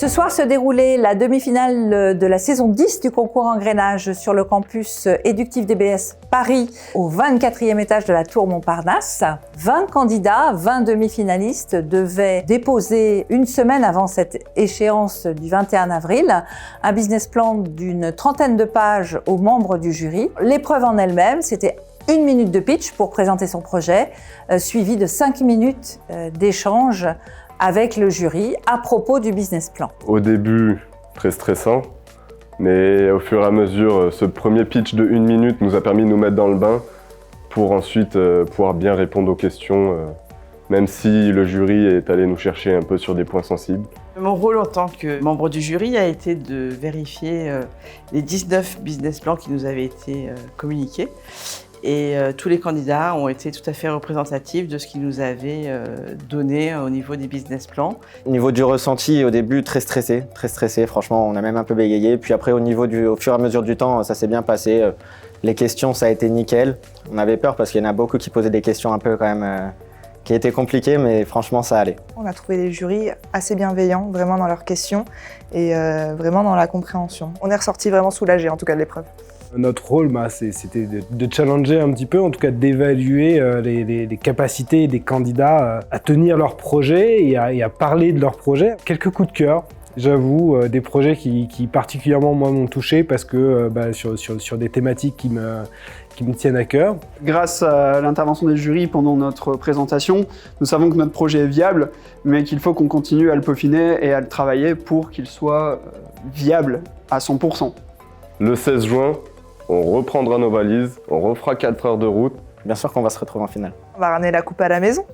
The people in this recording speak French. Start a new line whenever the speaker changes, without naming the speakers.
Ce soir se déroulait la demi-finale de la saison 10 du concours Engrenage sur le campus Éductif DBS Paris, au 24e étage de la Tour Montparnasse. 20 candidats, 20 demi-finalistes devaient déposer une semaine avant cette échéance du 21 avril un business plan d'une trentaine de pages aux membres du jury. L'épreuve en elle-même, c'était 1 minute de pitch pour présenter son projet, suivi de 5 minutes d'échange avec le jury à propos du business plan.
Au début, très stressant, mais au fur et à mesure, ce premier pitch de 1 minute nous a permis de nous mettre dans le bain pour ensuite pouvoir bien répondre aux questions, même si le jury est allé nous chercher un peu sur des points sensibles.
Mon rôle en tant que membre du jury a été de vérifier les 19 business plans qui nous avaient été communiqués. Et tous les candidats ont été tout à fait représentatifs de ce qu'ils nous avaient donné au niveau des business plans.
Au niveau du ressenti, au début, très stressé, franchement, on a même un peu bégayé. Puis après, au fur et à mesure du temps, ça s'est bien passé. Les questions, ça a été nickel. On avait peur parce qu'il y en a beaucoup qui posaient des questions un peu quand même, qui étaient compliquées, mais franchement, ça allait.
On a trouvé les jurys assez bienveillants, vraiment dans leurs questions et vraiment dans la compréhension. On est ressorti vraiment soulagés, en tout cas, de l'épreuve.
Notre rôle, c'était de challenger un petit peu, en tout cas d'évaluer les capacités des candidats à tenir leur projet et à parler de leur projet. Quelques coups de cœur, j'avoue, des projets qui particulièrement moi m'ont touché parce que sur des thématiques qui me tiennent à cœur.
Grâce à l'intervention des jurys pendant notre présentation, nous savons que notre projet est viable, mais qu'il faut qu'on continue à le peaufiner et à le travailler pour qu'il soit viable à 100%.
Le 16 juin, on reprendra nos valises, on refera 4 heures de route.
Bien sûr qu'on va se retrouver en finale.
On va ramener la coupe à la maison.